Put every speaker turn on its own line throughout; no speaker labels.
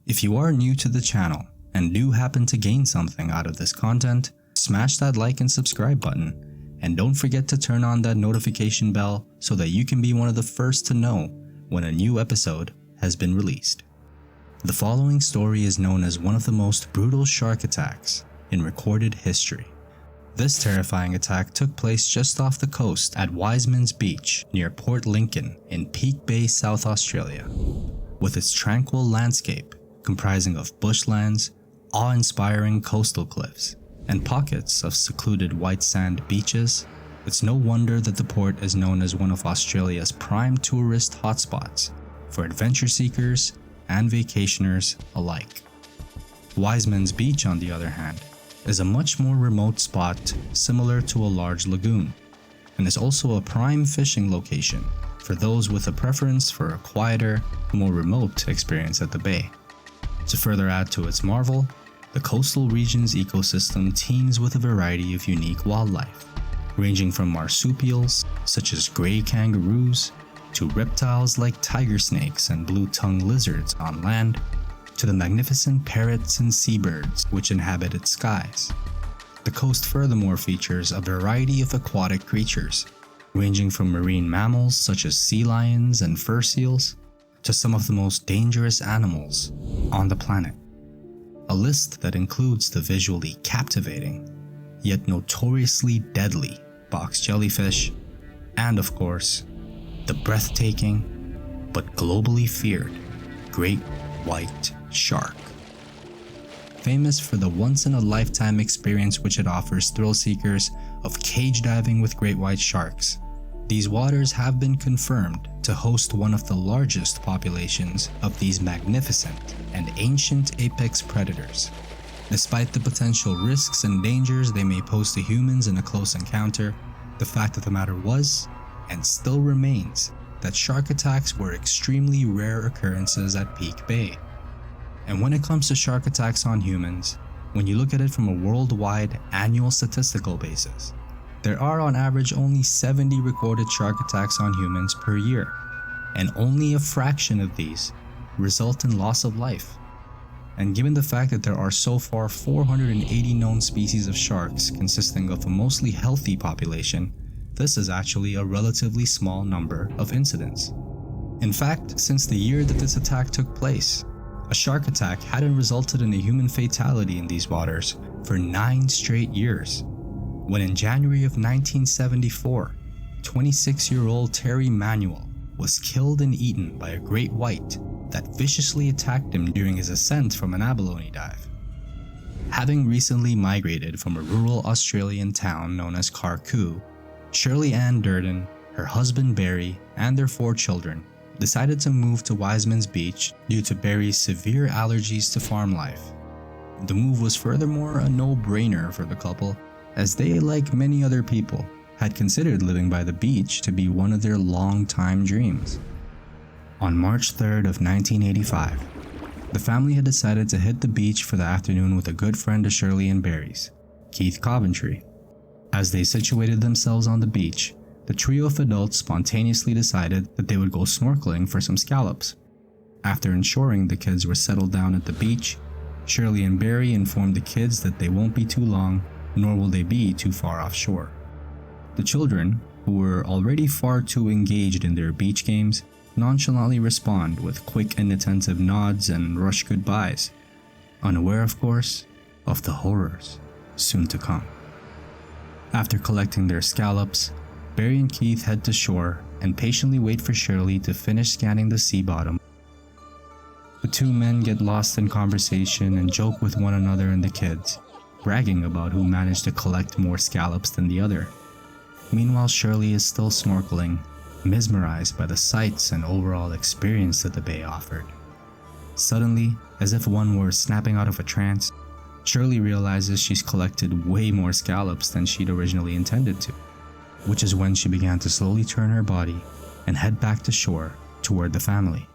If you are new to the channel and do happen to gain something out of this content, smash that like and subscribe button, and don't forget to turn on that notification bell so that you can be one of the first to know when a new episode has been released. The following story is known as one of the most brutal shark attacks in recorded history. This terrifying attack took place just off the coast at Wisemans Beach near Port Lincoln in Peake Bay, South Australia. With its tranquil landscape comprising of bushlands, awe-inspiring coastal cliffs, and pockets of secluded white sand beaches, it's no wonder that the port is known as one of Australia's prime tourist hotspots for adventure seekers and vacationers alike. Wisemans Beach, on the other hand, is a much more remote spot similar to a large lagoon, and is also a prime fishing location for those with a preference for a quieter, more remote experience at the bay. To further add to its marvel, the coastal region's ecosystem teems with a variety of unique wildlife, ranging from marsupials such as gray kangaroos, to reptiles like tiger snakes and blue-tongued lizards on land, to the magnificent parrots and seabirds which inhabit its skies. The coast furthermore features a variety of aquatic creatures, ranging from marine mammals such as sea lions and fur seals, to some of the most dangerous animals on the planet. A list that includes the visually captivating, yet notoriously deadly box jellyfish, and of course, the breathtaking but globally feared great white shark. Famous for the once-in-a-lifetime experience which it offers thrill seekers of cage diving with great white sharks, these waters have been confirmed to host one of the largest populations of these magnificent and ancient apex predators. Despite the potential risks and dangers they may pose to humans in a close encounter, the fact of the matter was, and still remains, that shark attacks were extremely rare occurrences at Peake Bay. And when it comes to shark attacks on humans, when you look at it from a worldwide annual statistical basis, there are on average only 70 recorded shark attacks on humans per year, and only a fraction of these result in loss of life. And given the fact that there are so far 480 known species of sharks consisting of a mostly healthy population, this is actually a relatively small number of incidents. In fact, since the year that this attack took place, a shark attack hadn't resulted in a human fatality in these waters for 9 straight years. When in January of 1974, 26-year-old Terry Manuel was killed and eaten by a great white that viciously attacked him during his ascent from an abalone dive. Having recently migrated from a rural Australian town known as Carcoo, Shirley Durdin, her husband Barry, and their 4 children decided to move to Wisemans Beach due to Barry's severe allergies to farm life. The move was furthermore a no-brainer for the couple, as they, like many other people, had considered living by the beach to be one of their long-time dreams. On March 3rd of 1985, the family had decided to hit the beach for the afternoon with a good friend of Shirley and Barry's, Keith Coventry. As they situated themselves on the beach, the trio of adults spontaneously decided that they would go snorkeling for some scallops. After ensuring the kids were settled down at the beach, Shirley and Barry informed the kids that they won't be too long, nor will they be too far offshore. The children, who were already far too engaged in their beach games, nonchalantly respond with quick and attentive nods and rush goodbyes, unaware, of course, of the horrors soon to come. After collecting their scallops, Barry and Keith head to shore and patiently wait for Shirley to finish scanning the sea bottom. The 2 men get lost in conversation and joke with one another and the kids, bragging about who managed to collect more scallops than the other. Meanwhile, Shirley is still snorkeling, mesmerized by the sights and overall experience that the bay offered. Suddenly, as if one were snapping out of a trance, Shirley realizes she's collected way more scallops than she'd originally intended to, which is when she began to slowly turn her body and head back to shore toward the family.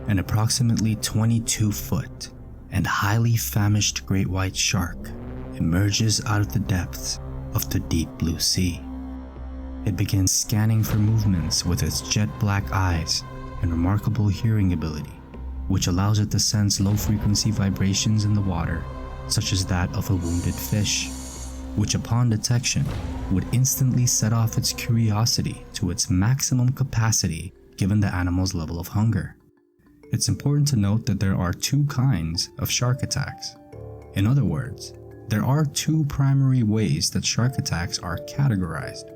An approximately 22-foot and highly famished great white shark emerges out of the depths of the deep blue sea. It begins scanning for movements with its jet black eyes and remarkable hearing ability, which allows it to sense low-frequency vibrations in the water, such as that of a wounded fish, which upon detection would instantly set off its curiosity to its maximum capacity given the animal's level of hunger. It's important to note that there are two kinds of shark attacks. In other words, there are two primary ways that shark attacks are categorized.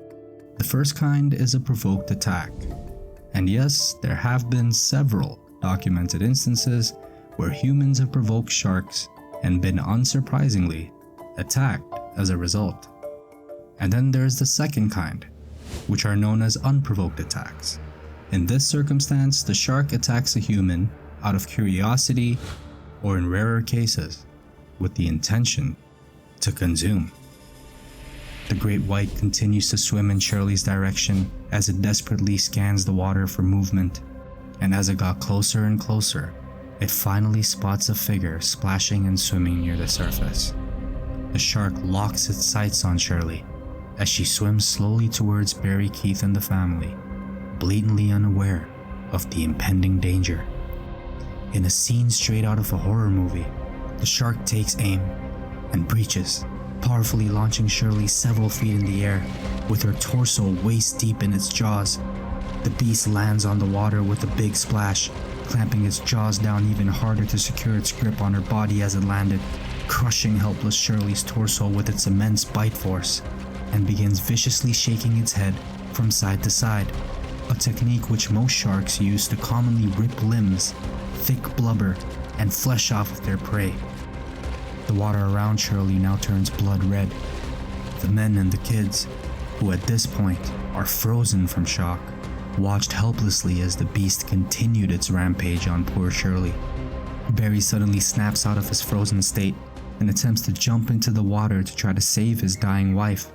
The first kind is a provoked attack. And yes, there have been several documented instances where humans have provoked sharks and been unsurprisingly attacked as a result. And then there's the second kind, which are known as unprovoked attacks. In this circumstance, the shark attacks a human out of curiosity or in rarer cases, with the intention to consume. The great white continues to swim in Shirley's direction as it desperately scans the water for movement, and as it got closer and closer, it finally spots a figure splashing and swimming near the surface. The shark locks its sights on Shirley as she swims slowly towards Barry, Keith, and the family, blatantly unaware of the impending danger. In a scene straight out of a horror movie, the shark takes aim and breaches, powerfully launching Shirley several feet in the air, with her torso waist deep in its jaws. The beast lands on the water with a big splash, clamping its jaws down even harder to secure its grip on her body as it landed, crushing helpless Shirley's torso with its immense bite force, and begins viciously shaking its head from side to side, a technique which most sharks use to commonly rip limbs, thick blubber, and flesh off of their prey. The water around Shirley now turns blood red. The men and the kids, who at this point are frozen from shock, watched helplessly as the beast continued its rampage on poor Shirley. Barry suddenly snaps out of his frozen state and attempts to jump into the water to try to save his dying wife,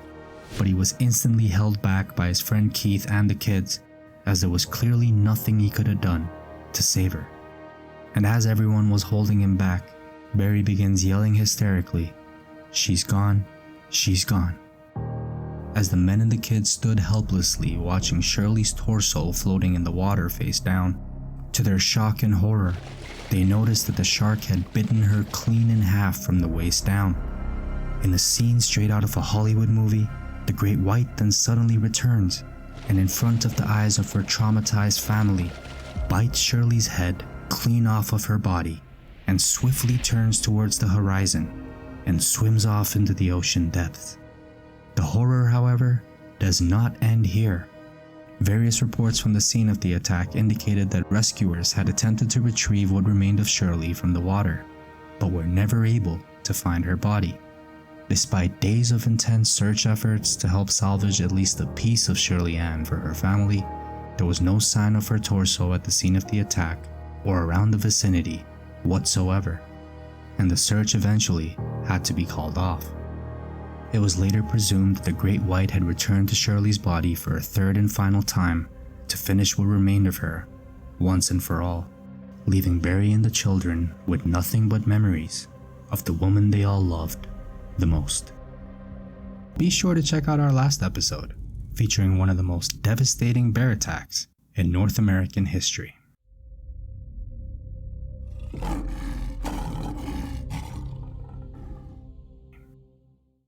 but he was instantly held back by his friend Keith and the kids, as there was clearly nothing he could have done to save her. And as everyone was holding him back, Barry begins yelling hysterically, "She's gone, she's gone." As the men and the kids stood helplessly watching Shirley's torso floating in the water face down, to their shock and horror, they noticed that the shark had bitten her clean in half from the waist down. In a scene straight out of a Hollywood movie, the great white then suddenly returns, and in front of the eyes of her traumatized family, bites Shirley's head clean off of her body, and swiftly turns towards the horizon and swims off into the ocean depths. The horror, however, does not end here. Various reports from the scene of the attack indicated that rescuers had attempted to retrieve what remained of Shirley from the water, but were never able to find her body. Despite days of intense search efforts to help salvage at least a piece of Shirley Ann for her family, there was no sign of her torso at the scene of the attack or around the vicinity whatsoever, and the search eventually had to be called off. It was later presumed that the great white had returned to Shirley's body for a third and final time to finish what remained of her once and for all, leaving Barry and the children with nothing but memories of the woman they all loved the most. Be sure to check out our last episode, featuring one of the most devastating bear attacks in North American history.